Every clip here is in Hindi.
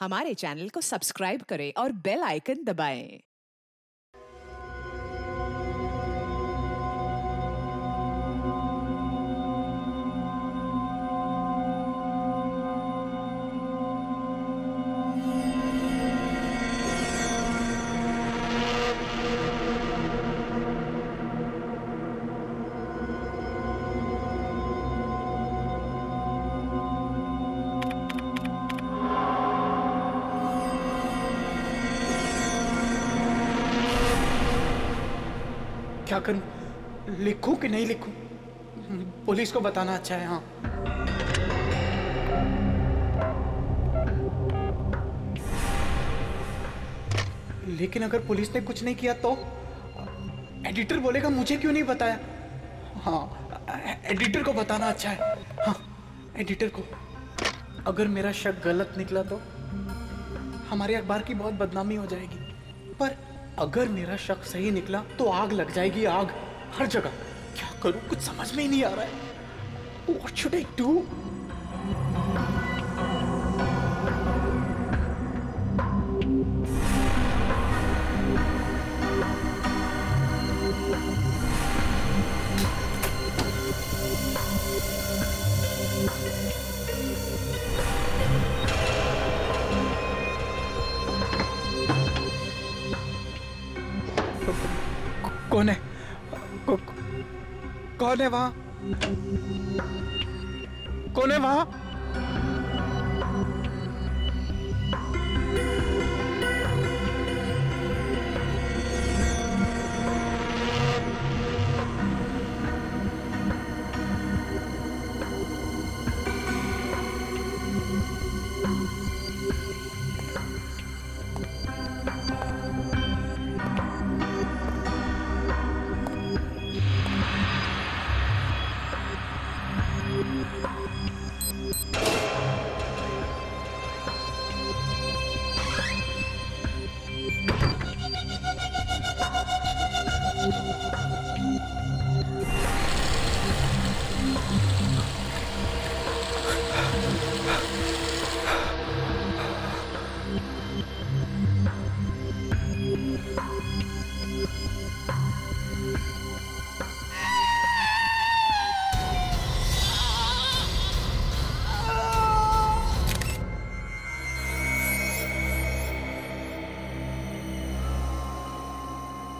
हमारे चैनल को सब्सक्राइब करें और बेल आइकन दबाएं। क्या करूं? लिखूं कि नहीं लिखूं? पुलिस को बताना अच्छा है। हाँ, लेकिन अगर पुलिस ने कुछ नहीं किया तो एडिटर बोलेगा मुझे क्यों नहीं बताया। हाँ, एडिटर को बताना अच्छा है। हाँ, एडिटर को। अगर मेरा शक गलत निकला तो हमारे अखबार की बहुत बदनामी हो जाएगी, पर अगर मेरा शक सही निकला तो आग लग जाएगी, आग हर जगह। क्या करूं, कुछ समझ में ही नहीं आ रहा है। What should I do? कौन है? कौन है वहां? कौन है वहां?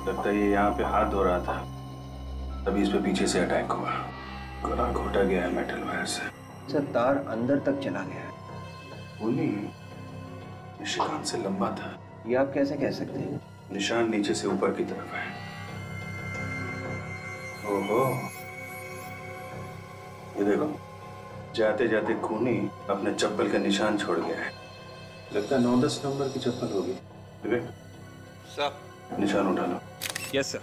लगता है ये यहाँ पे हाथ धो रहा था, तभी इस पे पीछे से अटैक हुआ। गला घोटा गया है मेटल वायर से। अच्छा, तार अंदर तक चला गया है। वो नहीं, निशान से लंबा था। ये आप कैसे कह सकते हैं? निशान नीचे से ऊपर की तरफ है। ओहो, ये देखो, जाते जाते खूनी अपने चप्पल का निशान छोड़ गया है। लगता है 9-10 नंबर की चप्पल होगी। विवेक सर, निशान उठा लो। Yes sir.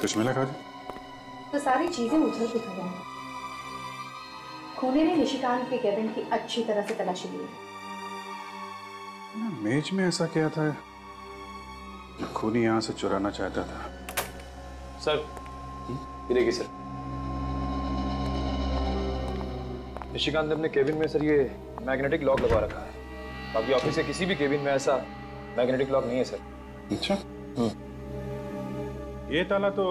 कुछ मिला काजल? तो सारी चीजें उछल के खड़ी हैं। खूनी ने निशिकांत के केबिन की अच्छी तरह से तलाशी ली है। मेज में ऐसा क्या था जो खूनी यहाँ से चुराना चाहता था? सर, ये देखिए सर, निशिकांत ने अपने केबिन में सर ये मैग्नेटिक लॉक लगा रखा है। बाकी ऑफिस के किसी भी केबिन में ऐसा मैग्नेटिक लॉक नहीं है सर। अच्छा, ये ताला तो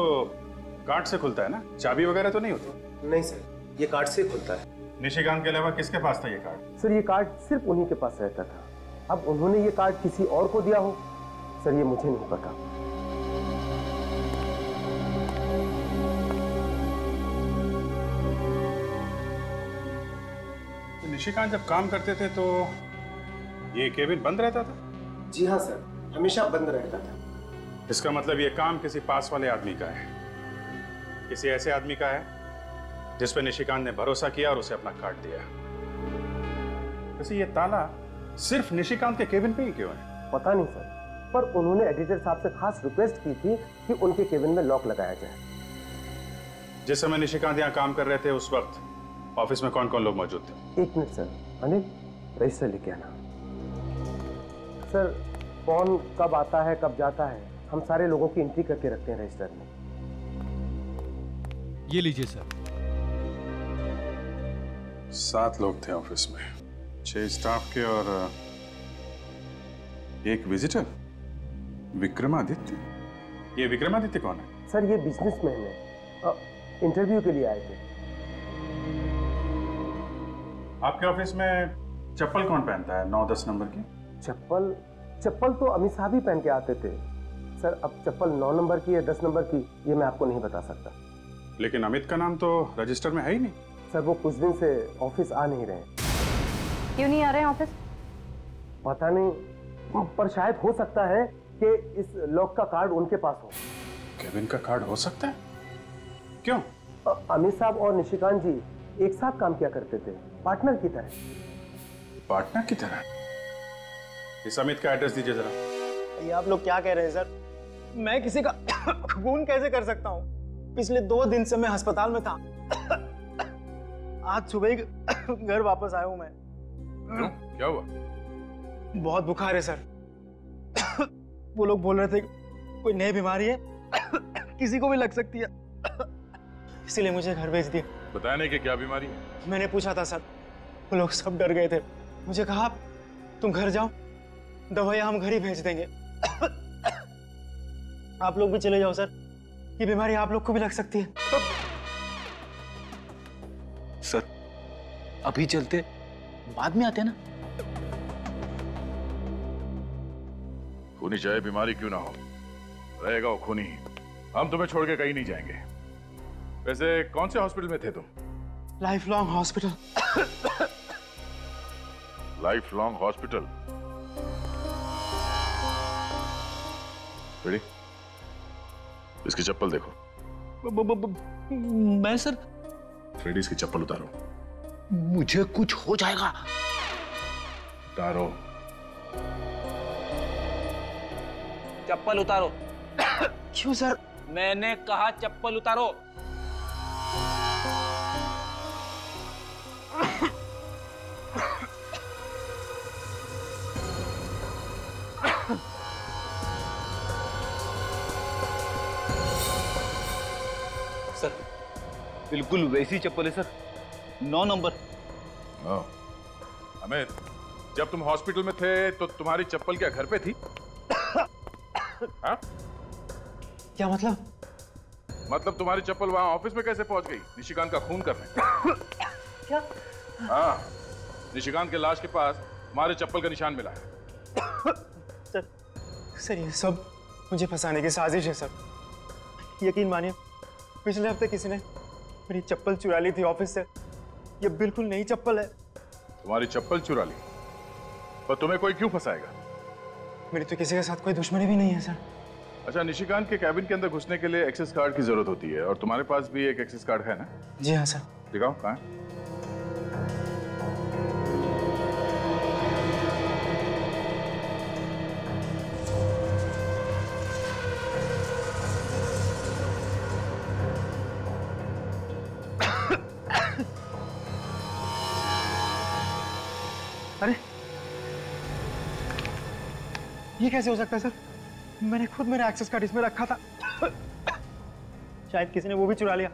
कार्ड से खुलता है ना? चाबी वगैरह तो नहीं होती? नहीं सर, ये कार्ड से खुलता है। निशिकांत के अलावा किसके पास था ये कार्ड? सर, ये कार्ड सिर्फ उन्हीं के पास रहता था। अब उन्होंने ये कार्ड किसी और को दिया हो सर, ये मुझे नहीं पता। तो निशिकांत जब काम करते थे तो ये केबिन बंद रहता था? जी हाँ सर, हमेशा बंद रहता था। इसका मतलब ये काम किसी पास वाले आदमी का है, किसी ऐसे आदमी का है जिस पे निशिकांत ने भरोसा किया और उसे अपना कार्ड दिया। वैसे ये ताला सिर्फ निशिकांत के केबिन पे ही क्यों है? पता नहीं सर, पर उन्होंने एडिटर साहब से खास रिक्वेस्ट की थी कि उनके केबिन में लॉक लगाया जाए। जिस समय निशिकांत यहाँ काम कर रहे थे उस वक्त ऑफिस में कौन कौन लोग मौजूद थे? 1 मिनट सर, अनिल रजिस्टर लेके आना। सर, कौन कब आता है कब जाता है हम सारे लोगों की एंट्री करके रखते हैं रजिस्टर में। ये लीजिए सर। 7 लोग थे ऑफिस में, 6 स्टाफ के और एक विजिटर, विक्रमादित्य। ये विक्रमादित्य कौन है? सर ये बिजनेसमैन है, इंटरव्यू के लिए आए थे। आपके ऑफिस में चप्पल कौन पहनता है 9-10 नंबर की? चप्पल तो अमित साहब ही पहन के आते थे सर। अब चप्पल 9 नंबर की या 10 नंबर की ये मैं आपको नहीं बता सकता। लेकिन अमित का नाम तो रजिस्टर में है ही नहीं। सर वो कुछ दिन से ऑफिस आ नहीं रहे। क्यों नहीं आ रहे हैं ऑफिस? पता नहीं, पर शायद हो सकता है कि इस लॉक का कार्ड उनके पास हो। केविन का कार्ड हो सकता है? क्यों? अमित साहब और निशिकांत जी एक साथ काम किया करते थे, पार्टनर की तरह। पार्टनर की तरह? इस अमित का एड्रेस दीजिए जरा। ये आप लोग क्या कह रहे हैं सर? मैं किसी का खून कैसे कर सकता हूँ? पिछले 2 दिन से मैं अस्पताल में था। आज सुबह ही घर वापस आया हूँ मैं। क्यों? क्या हुआ? बहुत बुखार है सर। वो लोग बोल रहे थे कोई नई बीमारी है, किसी को भी लग सकती है, इसीलिए मुझे घर भेज दिया। बताया नहीं कि क्या बीमारी है? मैंने पूछा था सर, वो लोग सब डर गए थे। मुझे कहा तुम घर जाओ, दवाइयां हम घर ही भेज देंगे। आप लोग भी चले जाओ सर, ये बीमारी आप लोग को भी लग सकती है। सर अभी चलते, बाद में आते ना। खूनी चाहे बीमारी क्यों ना हो, रहेगा वो खूनी ही। हम तुम्हें छोड़ के कहीं नहीं जाएंगे। वैसे कौन से हॉस्पिटल में थे तुम? Life long hospital. Life long hospital? Ready? इसकी चप्पल देखो। मैं सर? फ्रेडी इसकी चप्पल उतारो। मुझे कुछ हो जाएगा। उतारो। चप्पल उतारो। क्यों सर? मैंने कहा चप्पल उतारो। सर बिल्कुल वैसी चप्पल है सर, 9 नंबर। अमित, जब तुम हॉस्पिटल में थे तो तुम्हारी चप्पल क्या घर पे थी? हाँ? क्या मतलब? मतलब तुम्हारी चप्पल वहां ऑफिस में कैसे पहुंच गई निशिकांत का खून करने? क्या? हाँ, निशिकांत के लाश के पास तुम्हारे चप्पल का निशान मिला है। सर ये सब मुझे फंसाने की साजिश है सर। यकीन मानिए, पिछले हफ्ते किसी ने मेरी चप्पल चुरा ली थी ऑफिस से। ये बिल्कुल नई चप्पल है। तुम्हारी चप्पल चुरा ली? पर तुम्हें कोई क्यों फंसाएगा? मेरी तो किसी के साथ कोई दुश्मनी भी नहीं है सर। अच्छा, निशिकांत के कैबिन के अंदर घुसने के लिए एक्सेस कार्ड की जरूरत होती है और तुम्हारे पास भी एक एक्सेस कार्ड है ना? जी हाँ सर। दिखाओ, कहाँ है? अरे ये कैसे हो सकता है सर? मैंने खुद मेरा एक्सेस कार्ड इसमें रखा था। शायद किसी ने वो भी चुरा लिया।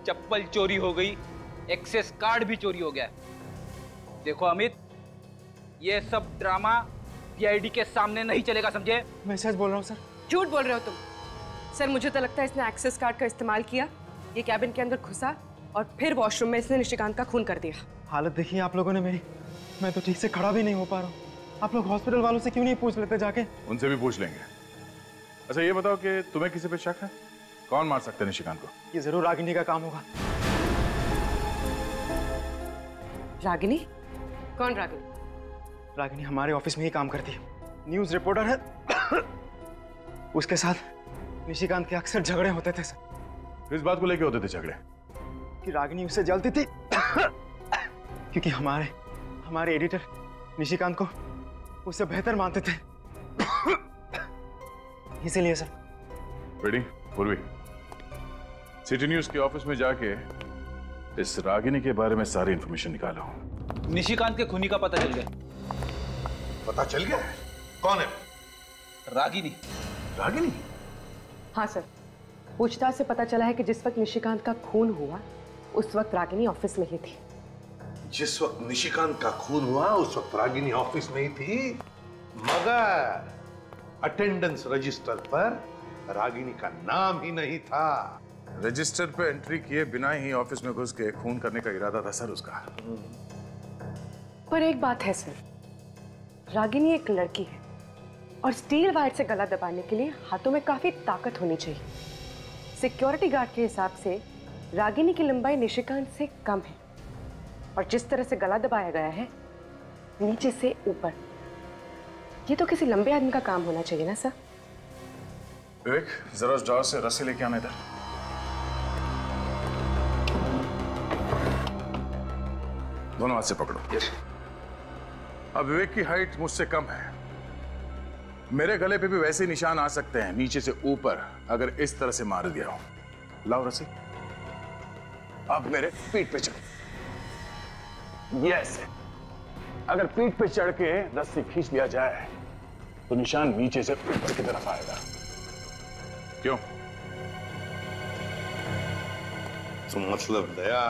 चप्पल चोरी हो गई, एक्सेस कार्ड भी चोरी हो गया। देखो अमित, ये सब ड्रामा सीआईडी के सामने नहीं चलेगा, समझे? मैं सच बोल रहा हूँ सर। झूठ बोल रहे हो तुम। सर मुझे तो लगता है इसने एक्सेस कार्ड का इस्तेमाल किया, ये कैबिन के अंदर घुसा और फिर वॉशरूम में इसने निशिकांत का खून कर दिया। हालत देखिए आप लोगों ने मेरी, मैं तो ठीक से खड़ा भी नहीं हो पा रहा हूँ। आप लोग हॉस्पिटल वालों से क्यों नहीं पूछ लेते जाके? उनसे भी पूछ लेंगे। अच्छा ये बताओ कि तुम्हें किसी पे शक है? कौन मार सकता है निशिकांत को? ये जरूर रागिनी का काम होगा। रागिनी? कौन रागिनी? रागिनी हमारे ऑफिस में ही काम करती है, न्यूज रिपोर्टर है। उसके साथ निशिकांत के अक्सर झगड़े होते थे सर। किस बात को लेके होते थे झगड़े? कि रागिनी उससे जलती थी क्योंकि हमारे एडिटर निशिकांत को उससे बेहतर मानते थे। इसीलिए सर। रेडी? पूर्वी, सिटी न्यूज के ऑफिस में जाके इस रागिनी के बारे में सारी इंफॉर्मेशन निकालो। निशिकांत के खूनी का पता चल गया। पता चल गया? कौन है? रागिनी। रागिनी? हाँ सर, पूछताछ से पता चला है कि जिस वक्त निशिकांत का खून हुआ उस वक्त रागिनी ऑफिस में ही थी। जिस वक्त निशिकांत का खून हुआ उस वक्त रागिनी ऑफिस में ही थी, मगर अटेंडेंस रजिस्टर पर रागिनी का नाम ही नहीं था। रजिस्टर पे एंट्री किए बिना ही ऑफिस में घुस के खून करने का इरादा था सर उसका। पर एक बात है सर, रागिनी एक लड़की है और स्टील वायर से गला दबाने के लिए हाथों में काफी ताकत होनी चाहिए। सिक्योरिटी गार्ड के हिसाब से रागिनी की लंबाई निशिकांत से कम है और जिस तरह से गला दबाया गया है नीचे से ऊपर, ये तो किसी लंबे आदमी का काम होना चाहिए ना सर। विवेक, जरा उस ड्रॉअर से रस्सी लेके आना इधर। दोनों हाथ से पकड़ो। अब विवेक की हाइट मुझसे कम है, मेरे गले पे भी वैसे निशान आ सकते हैं नीचे से ऊपर अगर इस तरह से मार दिया हो। लाओ रस्सी। अब मेरे पीठ पे चढ़ो। यस, अगर पीठ पे चढ़ के रस्सी खींच लिया जाए तो निशान नीचे से ऊपर की तरफ आएगा। क्यों? तो मतलब दया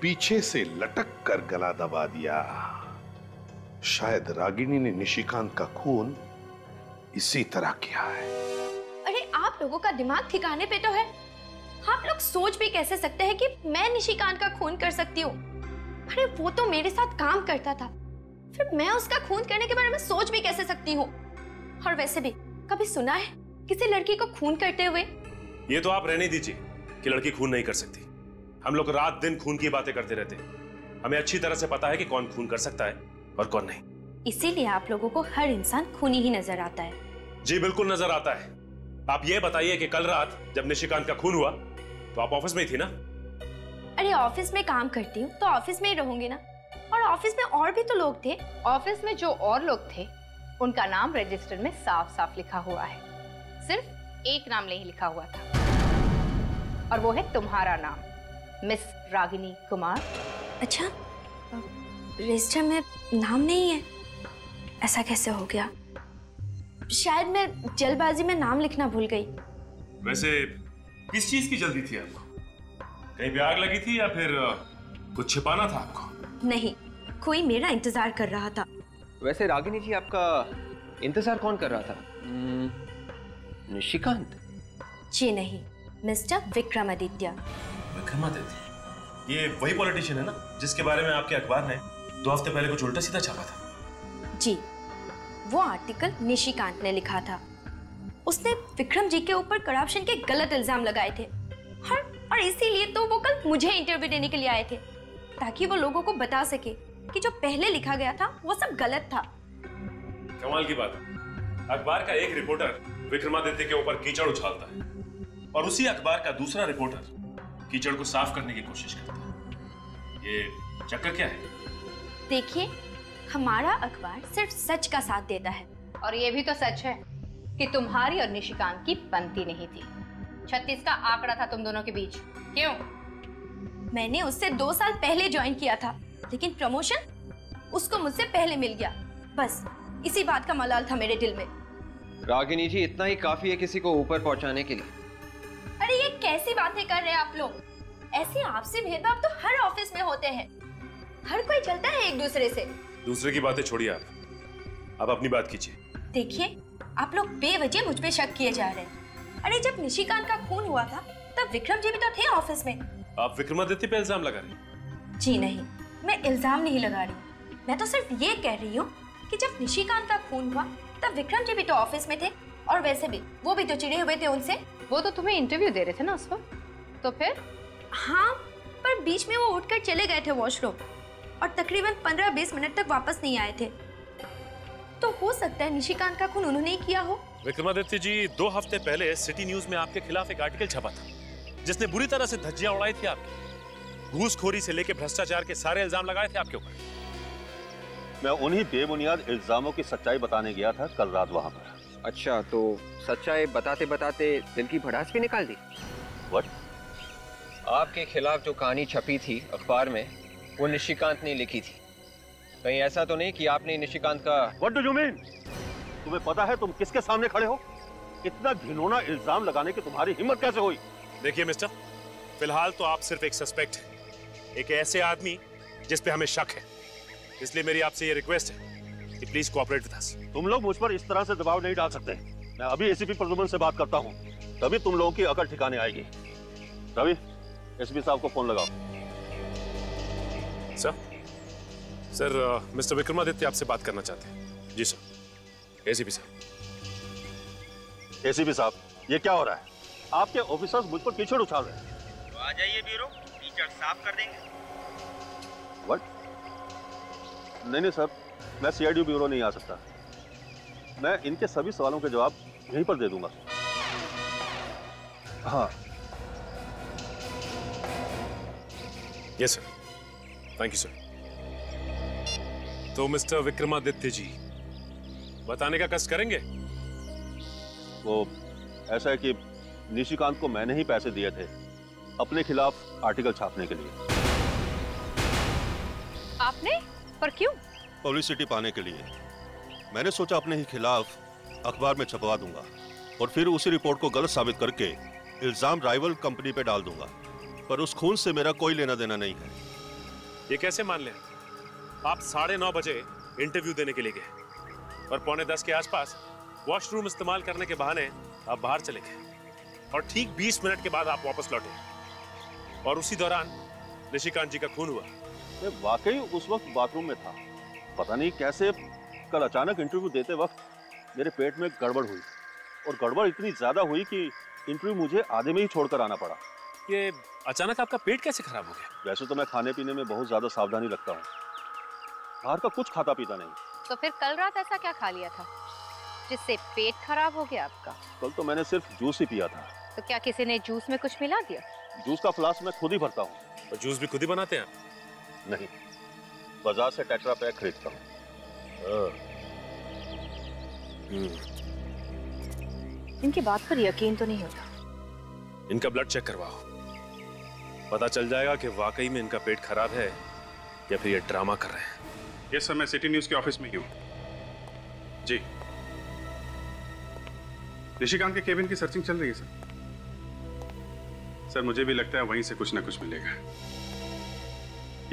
पीछे से लटक कर गला दबा दिया। शायद रागिनी ने निशिकांत का खून इसी तरह किया है। अरे आप लोगों का दिमाग ठिकाने पे तो है? आप लोग सोच भी कैसे सकते हैं कि मैं निशिकांत का खून कर सकती हूँ? अरे वो तो मेरे साथ काम करता था, फिर मैं उसका खून करने के बारे में सोच भी कैसे सकती हूँ? और वैसे भी कभी सुना है किसी लड़की को खून करते हुए? ये तो आप रहने दीजिए कि लड़की खून नहीं कर सकती। हम लोग रात दिन खून की बातें करते रहते हैं। हमें अच्छी तरह से पता है कि कौन खून कर सकता है और कौन नहीं। इसीलिए आप लोगों को हर इंसान खूनी ही नजर आता है। जी बिल्कुल नजर आता है। आप ये बताइए कि कल रात जब निशिकांत का खून हुआ तो आप ऑफिस में ही थी ना? अरे ऑफिस में काम करती हूँ तो ऑफिस में ही रहूंगी ना, और ऑफिस में और भी तो लोग थे। ऑफिस में जो और लोग थे उनका नाम रजिस्टर में साफ साफ लिखा हुआ है, सिर्फ एक नाम नहीं लिखा हुआ था और वो है तुम्हारा नाम, मिस रागिनी कुमार। अच्छा, रजिस्टर में नाम नहीं है? ऐसा कैसे हो गया? शायद मैं जल्दबाजी में नाम लिखना भूल गई। वैसे किस चीज की जल्दी थी आपको? कहीं पे आग लगी थी या फिर कुछ छिपाना था आपको? नहीं, कोई मेरा इंतजार कर रहा था। वैसे रागिनी जी आपका इंतजार कौन कर रहा था? निशिकांत? जी नहीं, मिस्टर विक्रमादित्य। विक्रमादित्य? ये वही पॉलिटिशियन है ना जिसके बारे में आपके अखबार ने 2 हफ्ते पहले कुछ उल्टा सीधा छापा था? जी, वो आर्टिकल निशिकांत ने लिखा था। उसने विक्रम जी के ऊपर करप्शन के गलत इल्जाम लगाए थे और इसीलिए तो वो कल मुझे इंटरव्यू देने के लिए आए थे, ताकि वो लोगों को बता सके कि जो पहले लिखा गया था वो सब गलत था। कमाल की बात है, अखबार का एक रिपोर्टर विक्रमादित्य के ऊपर कीचड़ उछालता है और उसी अखबार का दूसरा रिपोर्टर कीचड़ को साफ करने की कोशिश करता है। ये चक्कर क्या है? देखिए, हमारा अखबार सिर्फ सच का साथ देता है। और ये भी तो सच है कि तुम्हारी और निशिकांत की बनती नहीं थी। 36 का आंकड़ा था तुम दोनों के बीच। क्यों? मैंने उससे 2 साल पहले ज्वाइन किया था, लेकिन प्रमोशन उसको मुझसे पहले मिल गया। बस इसी बात का मलाल था मेरे दिल में। रागिनी जी, इतना ही काफी है किसी को ऊपर पहुंचाने के लिए। अरे ये कैसी बातें कर रहे हैं आप लोग? ऐसे आपसी भेदभाव तो हर ऑफिस में होते हैं। हर कोई चलता है एक दूसरे से। दूसरे की बातें छोड़िए, आप अपनी बात कीजिए। देखिए, आप लोग बेवजह मुझ पे शक किए जा रहे हैं। अरे जब निशिकांत का खून हुआ था तब विक्रम जी भी तो थे ऑफिस में। आप विक्रमादित्य पे इल्जाम लगा रही हैं? जी नहीं, मैं इल्जाम नहीं लगा रही। मैं तो सिर्फ ये कह रही हूँ कि जब निशिकांत का खून हुआ तब विक्रम जी भी तो ऑफिस में थे, और वैसे भी वो भी तो चिढ़े हुए थे उनसे। वो तो तुम्हें इंटरव्यू दे रहे थे ना उस वक्त। तो फिर? हाँ, पर बीच में वो उठकर चले गए थे वॉशरूम और तकरीबन 15-20 मिनट तक वापस नहीं आए थे। तो हो सकता है निशिकांत का खून उन्होंने ही किया हो। विक्रमादित्य जी, 2 हफ्ते पहले सिटी न्यूज में आपके खिलाफ एक आर्टिकल छपा था जिसने बुरी तरह से धज्जियां उड़ाई थी आपकी। घूसखोरी से लेकर भ्रष्टाचार के सारे इल्जाम लगाए थे आपके ऊपर। मैं उन्हीं बेबुनियाद इल्जामों की सच्चाई बताने गया था कल रात वहां पर। अच्छा, तो सच्चाई बताते बताते दिल की भड़ास भी निकाल दी? What? आपके खिलाफ जो कहानी छपी थी अखबार में वो निशिकांत ने लिखी थी। कहीं ऐसा तो नहीं कि आपने निशिकांत का? What do you mean? तुम्हें पता है तुम किसके सामने खड़े हो? इतना घिनौना इल्जाम लगाने की तुम्हारी हिम्मत कैसे हुई? देखिए मिस्टर, फिलहाल तो आप सिर्फ एक सस्पेक्ट हैं, एक ऐसे आदमी जिस पे हमें शक है। इसलिए मेरी आपसे ये रिक्वेस्ट है कि प्लीज कोऑपरेट विद अस। तुम लोग मुझ पर इस तरह से दबाव नहीं डाल सकते। मैं अभी एसीपी प्रद्युम्न से बात करता हूँ, तभी तुम लोगों की अकल ठिकाने आएगी। रवि, एसपी साहब को फोन लगाओ। सर, मिस्टर विक्रमादित्य आपसे बात करना चाहते हैं। जी सर। एसीपी साहब। एसीपी साहब, ये क्या हो रहा है? आपके ऑफिसर्स मुझ पर कीचड़ उछाल रहे हैं। तो आ जाइए ब्यूरो, कीचड़ साफ कर देंगे। व्हाट? नहीं सर, मैं सीआईडी ब्यूरो नहीं आ सकता। मैं इनके सभी सवालों के जवाब यहीं पर दे दूंगा। हाँ। Yes sir, thank you sir. तो मिस्टर विक्रमादित्य जी, बताने का कष्ट करेंगे? वो ऐसा है कि निशिकांत को मैंने ही पैसे दिए थे अपने खिलाफ आर्टिकल छापने के लिए। आपने? पर क्यों? पब्लिसिटी पाने के लिए। मैंने सोचा अपने ही खिलाफ अखबार में छपवा दूंगा और फिर उसी रिपोर्ट को गलत साबित करके इल्जाम राइवल कंपनी पे डाल दूंगा। पर उस खून से मेरा कोई लेना देना नहीं है। ये कैसे मान लें? आप 9:30 बजे इंटरव्यू देने के लिए गए और 9:45 के आसपास वॉशरूम इस्तेमाल करने के बहाने आप बाहर चले गए और ठीक 20 मिनट के बाद आप वापस लौटे और उसी दौरान निशिकांत जी का खून हुआ। मैं वाकई उस वक्त बाथरूम में था। पता नहीं कैसे कल अचानक इंटरव्यू देते वक्त मेरे पेट में गड़बड़ हुई और गड़बड़ इतनी ज्यादा हुई कि इंटरव्यू मुझे आधे में ही छोड़कर आना पड़ा। ये अचानक आपका पेट कैसे खराब हो गया? वैसे तो मैं खाने पीने में बहुत ज्यादा सावधानी रखता हूँ, बाहर का कुछ खाता पीता नहीं। तो फिर कल रात ऐसा क्या खा लिया था जिससे पेट खराब हो गया आपका? कल तो मैंने सिर्फ जूस ही पिया था। तो क्या किसी ने जूस में कुछ मिला दिया? जूस का फ्लास्क मैं खुद ही भरता हूँ। और जूस भी खुद ही बनाते हैं? नहीं, बाजार से टेट्रा पैक खरीदता हूँ। इनकी बात पर यकीन तो नहीं होता। इनका ब्लड चेक करवाओ, पता चल जाएगा कि वाकई में इनका पेट खराब है या फिर ये ड्रामा कर रहे हैं। यस सर, मैं सिटी न्यूज के ऑफिस में ही हूँ। जी, निशिकांत के केबिन की सर्चिंग चल रही है सर। सर मुझे भी लगता है वहीं से कुछ ना कुछ मिलेगा।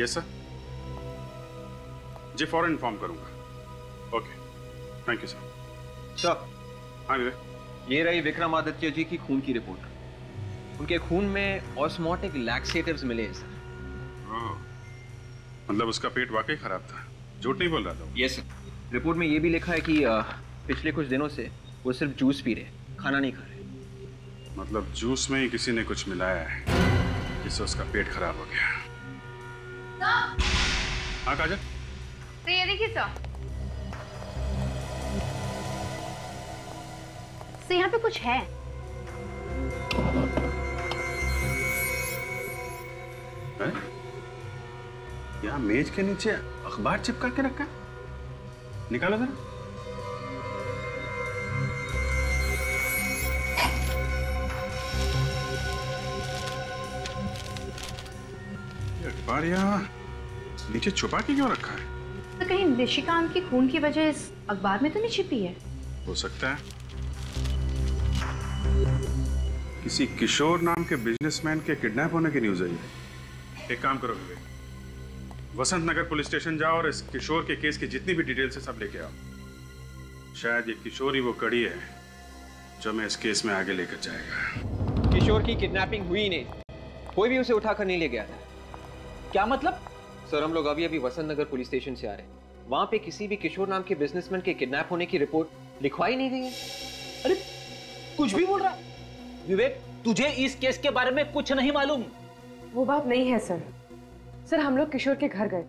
Yes sir. जी फौरन इन्फॉर्म करूंगा। Okay, thank you sir. Sir, हाँ विवेक, ये रही विक्रमादित्य जी की खून की रिपोर्ट। उनके खून में ऑस्मोटिक लैक्सेटिव्स मिले हैं सर। मतलब उसका पेट वाकई खराब था, झूठ नहीं बोल रहा था। Yes sir. रिपोर्ट में ये भी लिखा है कि पिछले कुछ दिनों से वो सिर्फ जूस पी रहे, खाना नहीं खा रहे। मतलब जूस में ही किसी ने कुछ मिलाया है जिससे उसका पेट खराब हो गया। हाँ काजल? तो ये देखिए सर, तो यहाँ पे कुछ है। यहाँ मेज के नीचे अखबार चिपका के रखा, निकालो जरा। अखबार यहाँ नीचे छुपा के क्यों रखा है? तो कहीं निशिकांत की खून की वजह इस अखबार में तो नहीं छिपी है? हो सकता है किसी किशोर नाम के बिजनेसमैन के किडनैप होने की न्यूज आई है। एक काम करो विवेक, वसंत नगर पुलिस स्टेशन जाओ और इस किशोर के केस की जितनी भी डिटेल्स है सब लेके आओ। शायद ये किशोर ही वो कड़ी है जो मैं इस केस में आगे लेकर जाएगा। किशोर की किडनैपिंग हुई नहीं, कोई भी उसे उठाकर नहीं ले गया था। क्या मतलब? सर हम लोग अभी अभी वसंत नगर पुलिस स्टेशन से आ रहे हैं। वहां पे किसी भी किशोर नाम के बिजनेसमैन के किडनैप होने की रिपोर्ट लिखवाई नहीं गई है। अरे कुछ भी बोल रहा विवेक, तुझे इस केस के बारे में कुछ नहीं मालूम? वो बात नहीं है सर। सर हम लोग किशोर के घर गए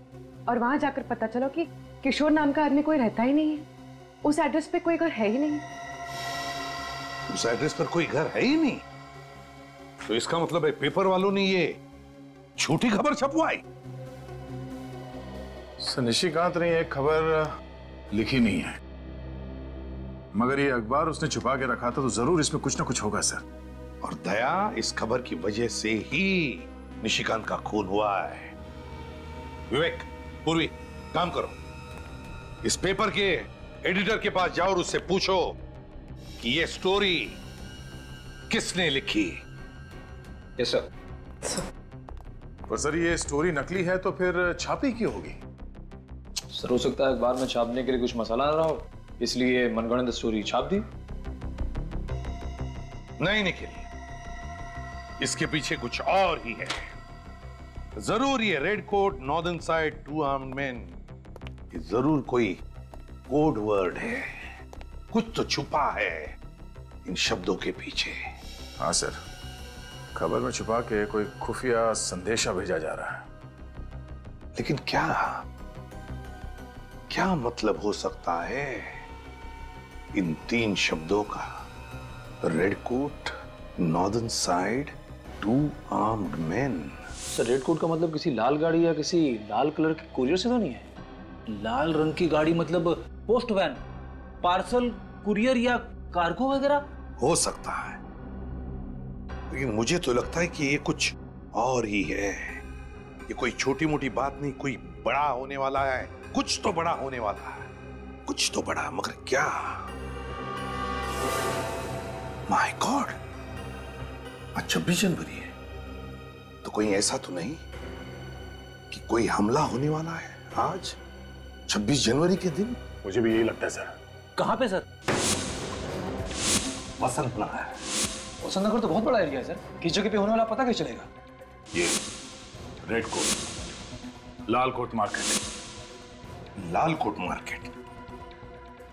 और वहां जाकर पता चला कि किशोर नाम का आदमी कोई रहता ही नहीं है। उस एड्रेस पे कोई घर है ही नहीं। उस एड्रेस पर कोई घर है ही नहीं? तो इसका मतलब है पेपर वालों ने ये झूठी खबर छपवाई। सर निशिकांत ने यह खबर लिखी नहीं है, मगर ये अखबार उसने छुपा के रखा था, तो जरूर इसमें कुछ ना कुछ होगा सर। और दया, इस खबर की वजह से ही निशिकांत का खून हुआ है। विवेक, पूर्वी, काम करो, इस पेपर के एडिटर के पास जाओ और उससे पूछो कि ये स्टोरी किसने लिखी। Yes sir. पर सर ये स्टोरी नकली है तो फिर छापी क्यों होगी? सर हो सकता है अखबार में छापने के लिए कुछ मसाला ना रहा हो, इसलिए मनगढ़ंत स्टोरी छाप दी। नहीं निखिल, इसके पीछे कुछ और ही है। जरूर ये red coat northern side 2 armed man, ये जरूर कोई कोड वर्ड है। कुछ तो छुपा है इन शब्दों के पीछे। हाँ सर, खबर में छुपा के कोई खुफिया संदेशा भेजा जा रहा है। लेकिन क्या मतलब हो सकता है इन 3 शब्दों का? Red coat, northern side, 2 armed man. Sir red coat का मतलब किसी लाल गाड़ी या किसी लाल कलर के कुरियर से तो नहीं है? लाल रंग की गाड़ी मतलब पोस्ट वैन, पार्सल, कुरियर या कार्गो वगैरह हो सकता है, लेकिन मुझे तो लगता है कि ये कुछ और ही है। ये कोई छोटी मोटी बात नहीं, कोई बड़ा होने वाला है। कुछ तो बड़ा होने वाला है, कुछ तो बड़ा, मगर क्या? माय गॉड, आज 26 जनवरी है, तो कोई ऐसा तो नहीं कि कोई हमला होने वाला है आज 26 जनवरी के दिन? मुझे भी यही लगता है सर। कहाँ पे सर? वसंत नगर। वसंत नगर तो बहुत बड़ा एरिया है सर, किस जगह पे होने वाला पता कैसे चलेगा? ये रेड कोट, लाल कोट मार्केट। लाल कोट मार्केट?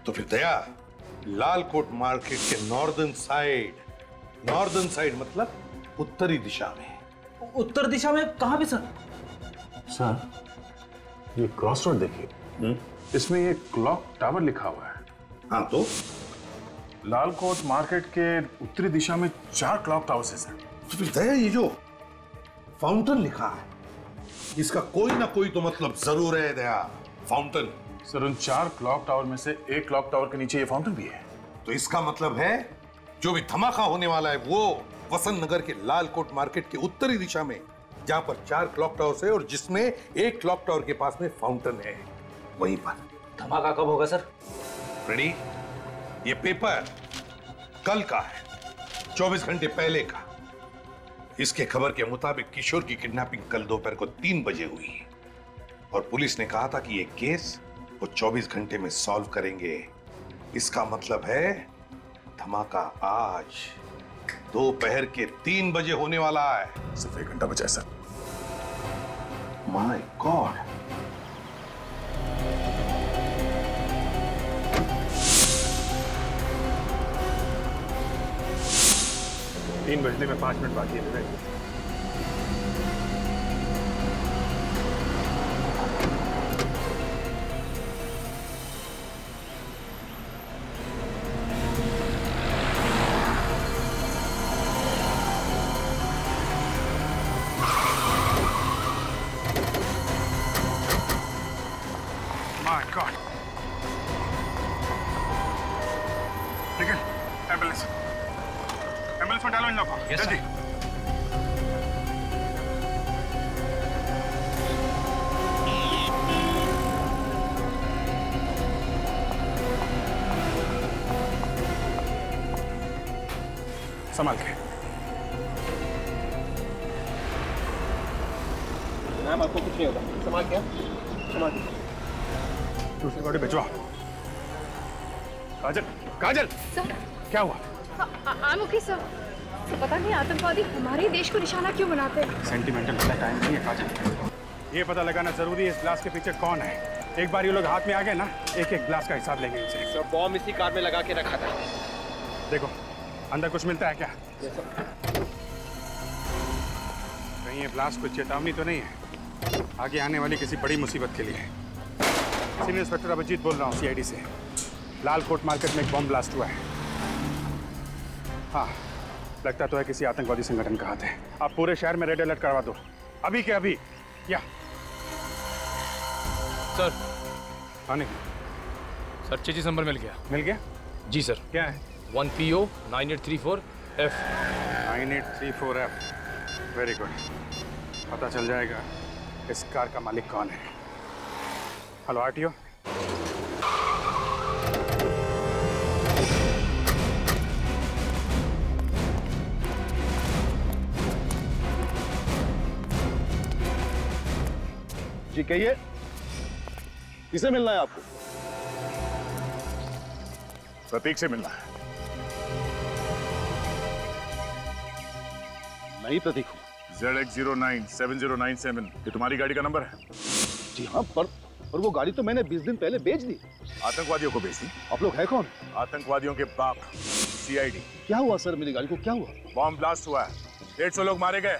तो फिर दया, लाल कोट मार्केट के नॉर्दर्न साइड मतलब उत्तरी दिशा में। उत्तर दिशा में कहाँ पे सर? सर ये क्रॉस रोड देखिए, इसमें ये क्लॉक टावर लिखा हुआ है। हाँ तो लाल कोट मार्केट के उत्तरी दिशा में 4 क्लॉक टावर्स है सर। तो फिर दया, ये जो फाउंटेन लिखा है, इसका कोई ना कोई तो मतलब जरूर है दया। फाउंटेन सर, उन 4 क्लॉक टावर में से एक क्लॉक टावर के नीचे ये फाउंटेन भी है। तो इसका मतलब है जो भी धमाका होने वाला है वो वसंत नगर के लाल कोट मार्केट के उत्तरी दिशा में, जहां पर 4 क्लॉक टावर्स है और जिसमें एक क्लॉक टावर के पास में फाउंटेन है, वहीं पर। धमाका कब होगा सर? रेडी? ये पेपर कल का है, 24 घंटे पहले का। इसके खबर के मुताबिक किशोर की किडनैपिंग कल दोपहर को 3 बजे हुई और पुलिस ने कहा था कि ये केस वो 24 घंटे में सॉल्व करेंगे। इसका मतलब है धमाका आज दोपहर के 3 बजे होने वाला है। सिर्फ 1 घंटा बचा है सर। माय गॉड, तीन बजने में 5 मिनट बाकी है। एम्बुलेंस में डालो इन लोगों को, जल्दी। संभाल के। मैम आपको कुछ नहीं होगा, संभाल के। संभाल के। दूसरी गाड़ी भिजवा। काजल, काजल, क्या हुआ? ओके सर, पता नहीं आतंकवादी हमारे देश को निशाना क्यों बनाते हैं। सेंटिमेंटल वाला टाइम नहीं है काजल। ये पता लगाना जरूरी है इस ग्लास के पीछे कौन है। एक बार ये लोग हाथ में आ गए ना, एक एक ग्लास का हिसाब लेंगे इनसे। सर बॉम्ब इसी कार में लगा के रखा था। देखो अंदर कुछ मिलता है क्या? कहीं ये ब्लास्ट कोई चेतावनी तो नहीं है आगे आने वाली किसी बड़ी मुसीबत के लिए? सीनियर इंस्पेक्टर अभिजीत बोल रहा हूँ CID से। लाल कोट मार्केट में एक बॉम्ब ब्लास्ट हुआ है। हाँ, लगता तो है किसी आतंकवादी संगठन का हाथ है। आप पूरे शहर में रेड अलर्ट करवा दो, अभी के अभी। क्या सर? आने सर चेचिस नंबर मिल गया। मिल गया? जी सर। क्या है? 1PO 9834F। 9834F, very good. पता चल जाएगा इस कार का मालिक कौन है। Hello RTO। ठीक कहिए, किसे मिलना है आपको? प्रतीक से मिलना है। मैं ही प्रतीक हूँ। ZX097097 ये तुम्हारी गाड़ी का नंबर है? जी हाँ, पर वो गाड़ी तो मैंने 20 दिन पहले बेच दी। आतंकवादियों को बेच दी? आप लोग हैं कौन? आतंकवादियों के बाप, CID। क्या हुआ सर, मेरी गाड़ी को क्या हुआ? बॉम्ब ब्लास्ट हुआ है, 150 लोग मारे गए।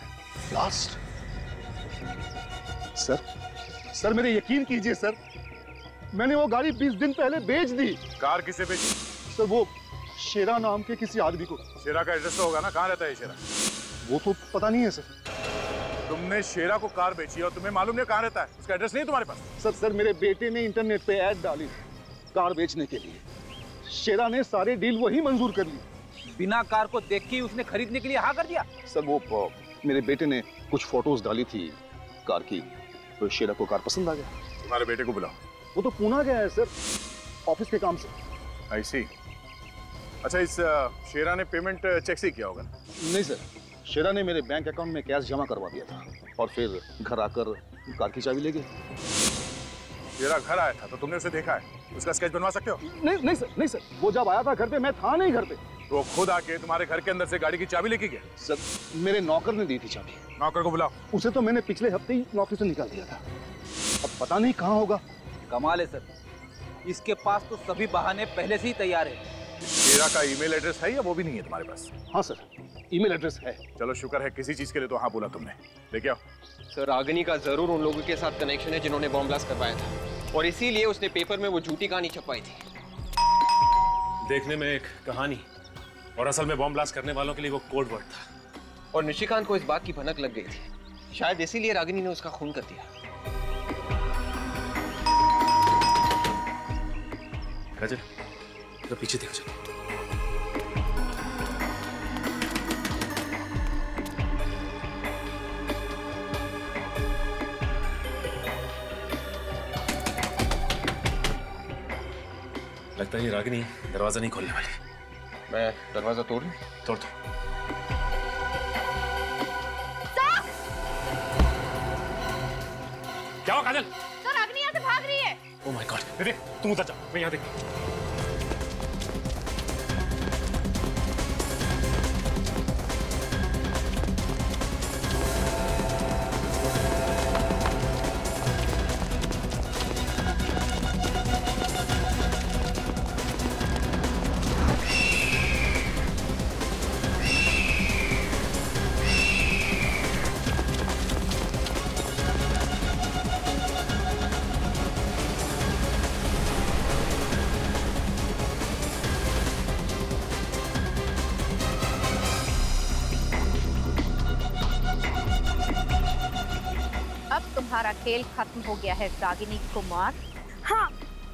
ब्लास्ट? सर मेरे यकीन कीजिए सर, मैंने वो गाड़ी 20 दिन पहले बेच दी। कार किसे बेची? सर वो शेरा नाम के किसी आदमी को। शेरा का एड्रेस तो होगा ना, कहाँ रहता है शेरा? वो तो पता नहीं है सर। तुमने शेरा को कार बेची और तुम्हें मालूम नहीं कहाँ रहता है? उसका एड्रेस नहीं तुम्हारे पास? सर मेरे बेटे ने इंटरनेट पे ऐड डाली कार बेचने के लिए। शेरा ने सारे डील वही मंजूर कर ली। बिना कार को देख के उसने खरीदने के लिए हाँ कर दिया? सर वो मेरे बेटे ने कुछ फोटोज डाली थी कार की, तो शेरा को कार पसंद आ गया। तुम्हारे बेटे को बुलाओ। वो तो पुणे गया है सर, ऑफिस के काम से। I see। अच्छा, इस शेरा ने पेमेंट चेक से किया होगा? नहीं सर, शेरा ने मेरे बैंक अकाउंट में कैश जमा करवा दिया था और फिर घर आकर कार की चाबी ले गए। शेरा घर आया था तो तुमने उसे देखा है? उसका स्केच बनवा सकते हो? नहीं सर, वो जब आया था घर पे मैं था नहीं घर पे। तो वो खुद आके तुम्हारे घर के अंदर से गाड़ी की चाबी लेके गया? सर मेरे नौकर ने दी थी चाबी। नौकर को बुलाओ। उसे तो मैंने पिछले हफ्ते ही नौकरी से निकाल दिया था, अब पता नहीं कहाँ होगा। कमाल है सर, इसके पास तो सभी बहाने पहले से ही तैयार है। शेरा का ईमेल एड्रेस है या वो भी नहीं है तुम्हारे पास? हाँ सर, ईमेल एड्रेस है। चलो शुक्र है, किसी चीज के लिए तो हाँ बोला तुमने। लेके आओ। सर रागिनी का जरूर उन लोगों के साथ कनेक्शन है जिन्होंने बॉम्ब ब्लास्ट करवाया था, और इसीलिए उसने पेपर में वो झूठी कहानी छपवाई थी। देखने में एक कहानी और असल में बॉम्ब ब्लास्ट करने वालों के लिए वो कोड वर्ड था। और निशिकांत को इस बात की भनक लग गई थी, शायद इसीलिए रागिनी ने उसका खून कर दिया। राजन, तो पीछे देखो। चलो लगता है ये रागिनी दरवाजा नहीं खोलने वाली। मैं दरवाजा तोड़ दूं? तोड़ दो। क्या हुआ काजल? तो रागिनी यहाँ से भाग रही है। ओह माय गॉड, दीदी तुम उधर जाओ, मैं यहाँ देखता हूँ। तुम्हारा खेल खत्म हो गया है रागिनी कुमार। हाँ,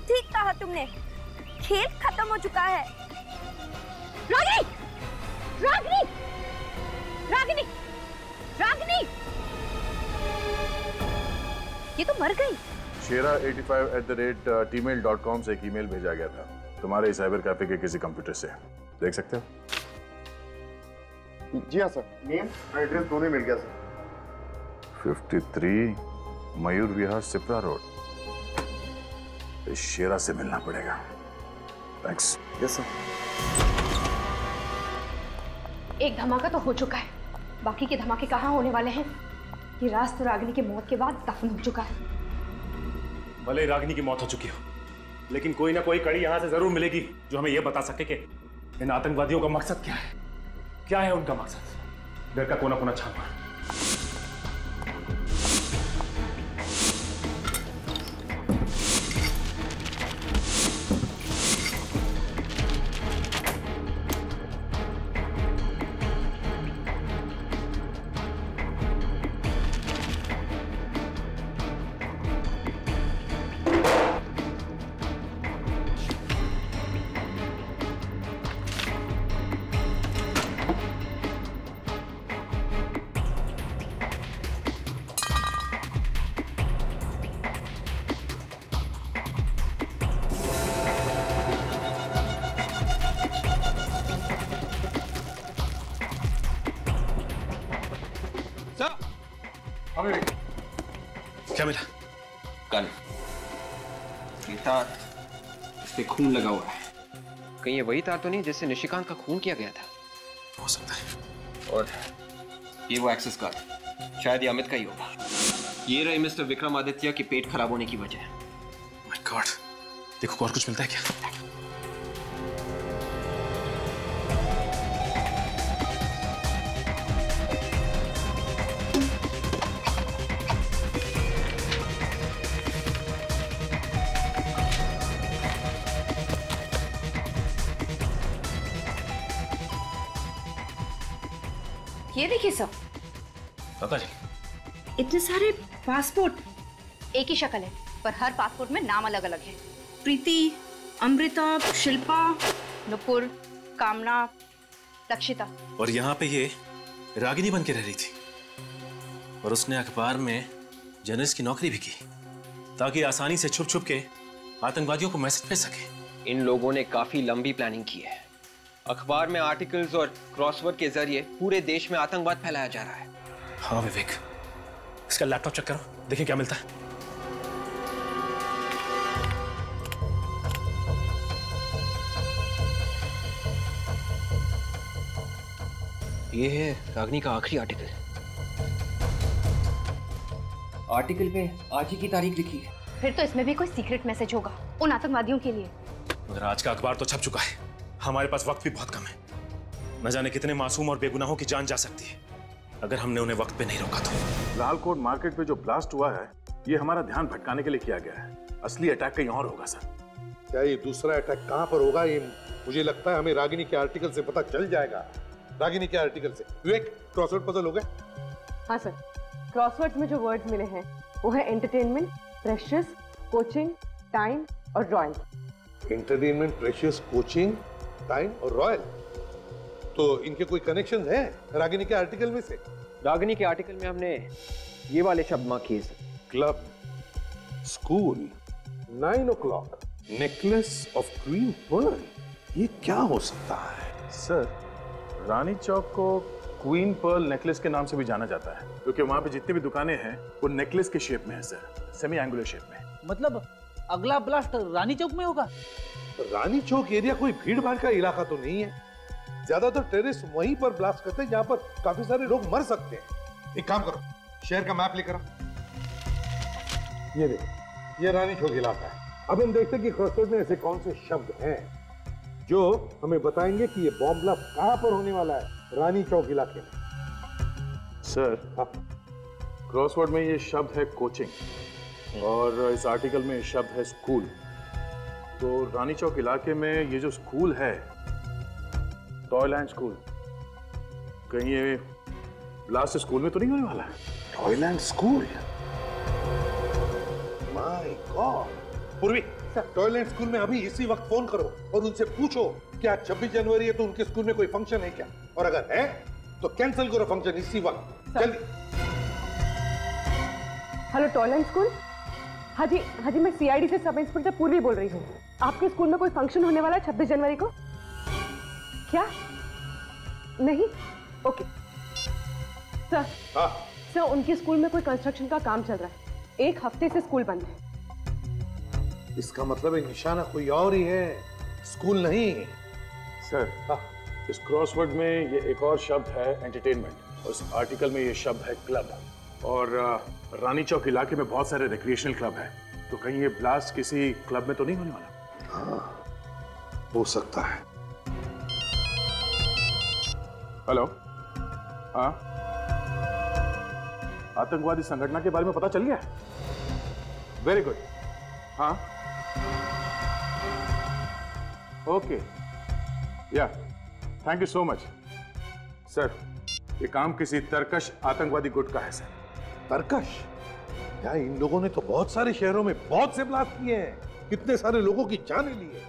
ठीक कहा तुमने, खेल खत्म हो चुका है। रागिनी! रागिनी! रागिनी! रागिनी! ये तो मर गई। शेरा85@tmail.com से एक ईमेल भेजा गया था तुम्हारे साइबर कैफे के किसी कंप्यूटर से। देख सकते हो? जी हाँ सर, नेम और एड्रेस दोनों मिल गया सर। 53 मयूर विहार सिपरा रोड। इस शेरा से मिलना पड़ेगा। थैंक्स। Yes sir. एक धमाका तो हो चुका है, बाकी के धमाके कहाँ होने वाले हैं? ये राज तो रागिनी की मौत के बाद दफन हो चुका है। भले ही रागिनी की मौत हो चुकी हो, लेकिन कोई ना कोई कड़ी यहाँ से जरूर मिलेगी जो हमें यह बता सके कि इन आतंकवादियों का मकसद क्या है। क्या है उनका मकसद? घर का कोना कोना छानना। क्या मिला? गन। ये तार, इस पे खून लगा हुआ है। कहीं ये वही तार तो नहीं जिससे निशिकांत का खून किया गया था? हो सकता है। और ये वो एक्सेस कार्ड, शायद ये अमित का ही होगा। ये रहे मिस्टर विक्रमादित्य के पेट खराब होने की वजह। माय गॉड, देखो और कुछ मिलता है क्या? ये देखिए सब, पता जी, इतने सारे पासपोर्ट। एक ही शक्ल है पर हर पासपोर्ट में नाम अलग अलग है। प्रीति, अमृता, शिल्पा, नुपुर, कामना, लक्षिता। और यहाँ पे ये रागिनी बन के रह रही थी और उसने अखबार में जर्नलिस्ट की नौकरी भी की ताकि आसानी से छुप छुप के आतंकवादियों को मैसेज भेज सके। इन लोगों ने काफी लंबी प्लानिंग की है। अखबार में आर्टिकल्स और क्रॉसवर्ड के जरिए पूरे देश में आतंकवाद फैलाया जा रहा है। हाँ विवेक, इसका लैपटॉप चेक करो, देखिए क्या मिलता है। ये है रागिनी का आखिरी आर्टिकल। आर्टिकल पे आज ही की तारीख लिखी है। फिर तो इसमें भी कोई सीक्रेट मैसेज होगा उन आतंकवादियों के लिए। मगर आज का अखबार तो छप चुका है, हमारे पास वक्त भी बहुत कम है। न जाने कितने मासूम और बेगुनाहों की जान जा सकती है अगर हमने उन्हें वक्त पे नहीं रोका तो। लालकोट मार्केट पे जो ब्लास्ट हुआ है ये हमारा ध्यान भटकाने के लिए किया गया है। असली अटैक कहीं और होगा सर। क्या ये दूसरा अटैक कहाँ पर होगा ये मुझे लगता है हमें रागिनी के आर्टिकल से पता चल जाएगा। रागिनी के आर्टिकल से। विवेक, क्रॉसवर्ड पजल हो गए? हाँ सर, क्रॉसवर्ड्स में जो वर्ड्स मिले हैं वो है एंटरटेनमेंट, प्रेशियस, कोचिंग, टाइम और royal. Entertainment, precious, coaching, time और रॉयल। तो इनके कोई कनेक्शन है रागिनी के आर्टिकल में से? रागिनी के आर्टिकल में हमने ये वाले शब्द मार्क किए। Club, school, 9 o'clock, necklace of queen pearl. ये क्या हो सकता है? सर, रानी चौक को क्वीन पर्ल नेकलेस के नाम से भी जाना जाता है क्योंकि वहां पे जितनी भी दुकानें हैं वो नेकलेस के शेप में है सर, सेमी एंगुलर शेप में। मतलब अगला ब्लास्ट रानी चौक में होगा? रानी चौक एरिया कोई भीड़ भाड़ का इलाका तो नहीं है। ज्यादातर टेररिस्ट वहीं पर ब्लास्ट करते हैं जहां पर काफी सारे लोग मर सकते हैं। एक काम करो, शहर का मैप लेकर आओ। ये देखो, ये रानी चौक इलाका है। अब हम देखते हैं कि क्रॉसवर्ड में ऐसे कौन से शब्द हैं जो हमें बताएंगे कि ये बॉम्ब ब्लास्ट कहां पर होने वाला है रानी चौक इलाके में। सर, क्रॉसवर्ड में ये शब्द है कोचिंग और इस आर्टिकल में शब्द है स्कूल। तो रानी चौक इलाके में ये जो स्कूल है, टॉयलैंड स्कूल, कहीं ये ब्लास्ट स्कूल में तो नहीं होने वाला है? Toyland school? My God. पूर्वी, टॉयलैंड स्कूल में अभी इसी वक्त फोन करो और उनसे पूछो क्या 26 जनवरी है तो उनके स्कूल में कोई फंक्शन है क्या, और अगर है तो कैंसिल करो फंक्शन इसी वक्त, जल्दी। Hello Toyland school. हाँ जी, मैं सीआईडी से सब इंस्पेक्टर पूर्वी बोल रही हूँ। आपके स्कूल में कोई फंक्शन होने वाला है 26 जनवरी को? क्या नहीं? Okay sir. सर, उनके स्कूल में कोई कंस्ट्रक्शन का काम चल रहा है, 1 हफ्ते से स्कूल बंद है। इसका मतलब है निशाना कोई और ही है, स्कूल नहीं। सर, इस क्रॉसवर्ड में ये एक और शब्द है एंटरटेनमेंट और इस आर्टिकल में ये शब्द है क्लब। और रानी चौक इलाके में बहुत सारे रिक्रिएशनल क्लब हैं, तो कहीं ये ब्लास्ट किसी क्लब में तो नहीं होने वाला? हाँ, हो सकता है। हेलो, हाँ, आतंकवादी संगठन के बारे में पता चल गया? Very good. हाँ, ओके, या, thank you so much. Sir, ये काम किसी तरकश आतंकवादी गुट का है सर। तरकश? यार, इन लोगों ने तो बहुत सारे शहरों में बहुत से ब्लास्ट किए हैं, कितने सारे लोगों की जानें ली है,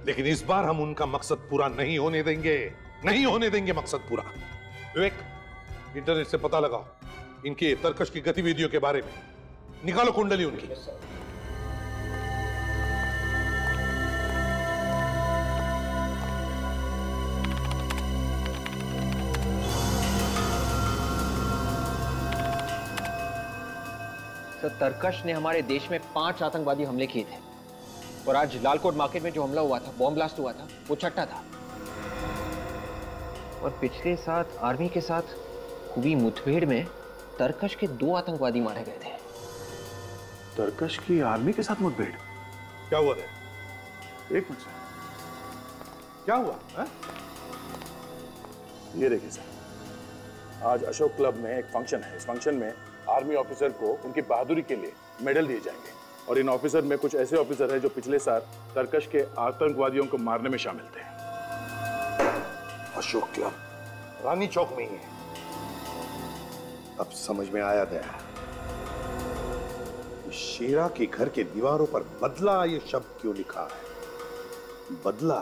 लेकिन इस बार हम उनका मकसद पूरा नहीं होने देंगे, नहीं होने देंगे मकसद पूरा। विवेक, इंटरनेट से पता लगाओ इनके तरकश की गतिविधियों के बारे में, निकालो कुंडली उनकी। तो तरकश ने हमारे देश में 5 आतंकवादी हमले किए थे और आज लालकोट मार्केट में जो हमला हुआ था, बॉम्ब ब्लास्ट हुआ था, वो छठा था। और पिछले साथ आर्मी के साथ हुई मुठभेड़ में तरकश के 2 आतंकवादी मारे गए थे। तरकश की आर्मी के साथ मुठभेड़? क्या हुआ था? एक मिनट सर, क्या हुआ है? ये देखिए सर, आज अशोक क्लब में एक फंक्शन है। इस फंक्शन में आर्मी ऑफिसर को उनकी बहादुरी के लिए मेडल दिए जाएंगे और इन ऑफिसर में कुछ ऐसे ऑफिसर हैं जो पिछले साल तरकश के आतंकवादियों को मारने में शामिल थे। अशोक क्लब रानी चौक में ही है। अब समझ में आया था। शेरा के घर के दीवारों पर बदला ये शब्द क्यों लिखा है? बदला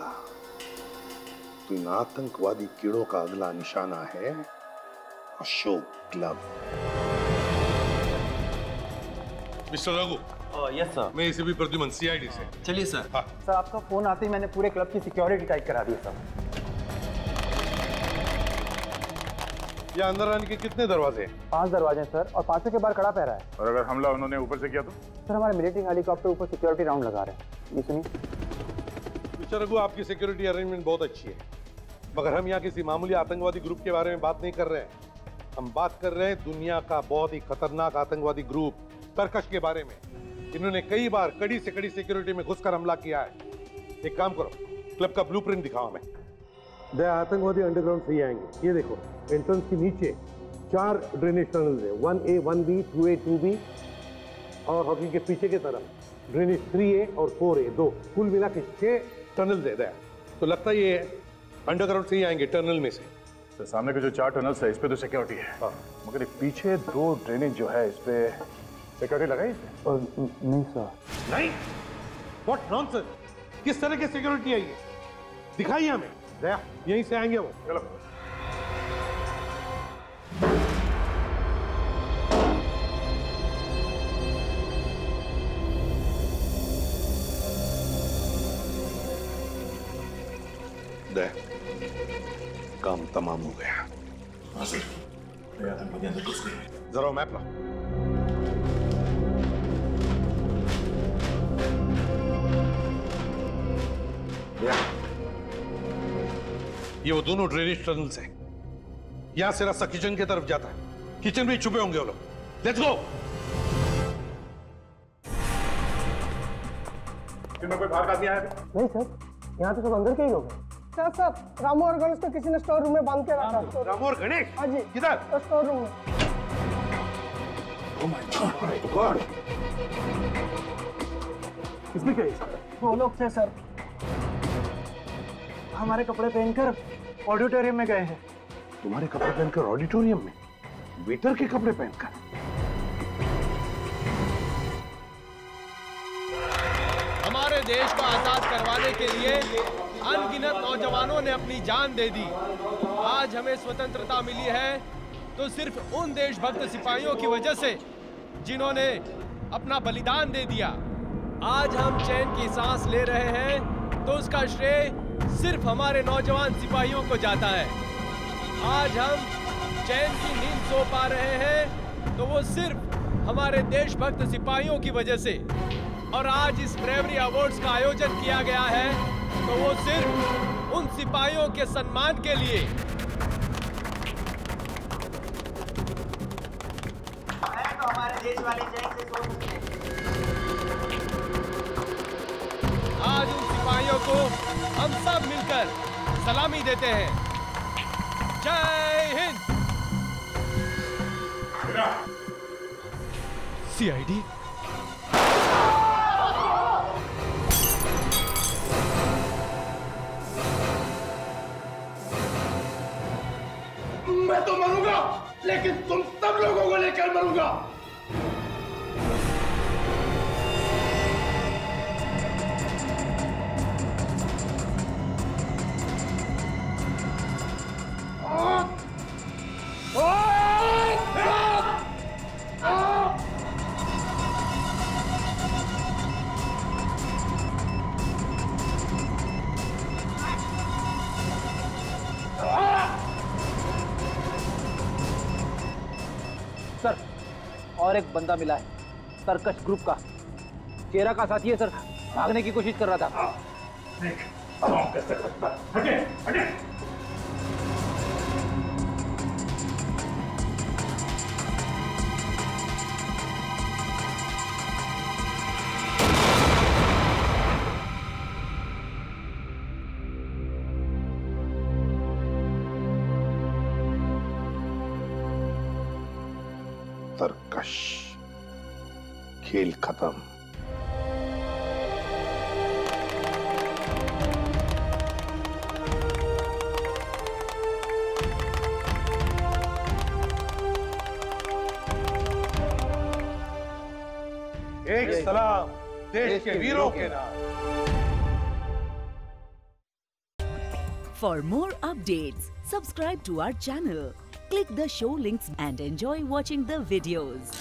तो इन आतंकवादी कीड़ों का अगला निशाना है Ashok club. Mister Raghu. Yes sir. मैं एसीपी प्रद्युमन, सीआईडी से। चलिए सर। हाँ। सर आपका फोन आते ही मैंने पूरे क्लब की सिक्योरिटी टाइट करा दी सर। यहाँ अंदर आने के कितने दरवाजे हैं? 5 दरवाजे हैं सर, और 5 के बाहर खड़ा पैरा है। और अगर हमला उन्होंने ऊपर से किया तो? सर हमारे मिलिट्री हेलीकॉप्टर ऊपर सिक्योरिटी राउंड लगा रहे हैं। ये सुनिए। मिस्टर रघु, आपकी सिक्योरिटी अरेंजमेंट बहुत अच्छी है, मगर हम यहाँ किसी मामूली आतंकवादी ग्रुप के बारे में बात नहीं कर रहे हैं। हम बात कर रहे हैं दुनिया का बहुत ही खतरनाक आतंकवादी ग्रुप तरकश के बारे में। इन्होंने कई बार कड़ी से कड़ी सिक्योरिटी में घुसकर हमला किया है। एक काम करो, क्लब का ब्लूप्रिंट दिखाओ हमें। आतंकवादी अंडरग्राउंड से ही आएंगे। ये देखो, एंट्रेंस के नीचे 4 ड्रेनेज टनल्स है, 1A, 1B, 2A, 2B, और हॉकी के पीछे की तरफ ड्रेनेज 3A और 4A, 2, कुल मिला के 6 टनल्स है। तो लगता है ये अंडरग्राउंड से ही आएंगे, टनल में से। तो सामने के जो 4 टनल्स है, इस पे तो सिक्योरिटी है। हाँ। मगर एक पीछे 2 ड्रेनेज जो है, इस पे सिक्योरिटी लगाई है? नहीं सर। नहीं? What nonsense! किस तरह की सिक्योरिटी है ये? दिखाइए हमें। दया, यहीं से आएंगे वो। चलो। दया, काम तमाम हो गया। हाँ सर। आतंकवादी अंदर घुस गए। जरा मैप ला। ये वो दोनों ड्रेनेज टनल्स हैं। यहां से रास्ता किचन की तरफ जाता है। किचन में छुपे होंगे वो लोग। Let's go. कोई बाहर का आदमी आया? नहीं सर, यहाँ तो सब अंदर के ही लोग हैं। सर रामू और गणेश को किसी ने स्टोर रूम में बांध के रखा। रामू और गणेश? हाँ जी। किधर? स्टोर रूम में। Oh my God! इसमें क्या है? 2 लोग थे सर, हमारे कपड़े पहनकर ऑडिटोरियम में गए हैं। तुम्हारे कपड़े पहनकर ऑडिटोरियम में? वेटर के कपड़े पहनकर? हमारे देश को आजाद करवाने के लिए अनगिनत नौजवानों ने अपनी जान दे दी। आज हमें स्वतंत्रता मिली है तो सिर्फ उन देशभक्त सिपाहियों की वजह से जिन्होंने अपना बलिदान दे दिया। आज हम चैन की सांस ले रहे हैं तो उसका श्रेय सिर्फ हमारे नौजवान सिपाहियों को जाता है। आज हम चैन की नींद सो पा रहे हैं तो वो सिर्फ हमारे देशभक्त सिपाहियों की वजह से। और आज इस ब्रेवरी अवार्ड्स का आयोजन किया गया है तो वो सिर्फ उन सिपाहियों के सम्मान के लिए। तो हमारे देश वाले चैन से सो सकते हैं। आज उन सिपाहियों को हम सब मिलकर सलामी देते हैं। जय हिंद। सीआईडी मैं तो मरूंगा, लेकिन तुम सब लोगों को लेकर मरूंगा। सर और एक बंदा मिला है, सर्कस ग्रुप का चेहरा का साथी है सर, भागने की कोशिश कर रहा था। हटे हटे। तरकश, खेल खत्म। एक सलाम देश के वीरों के नाम। For more updates, subscribe to our channel, click the show links and enjoy watching the videos.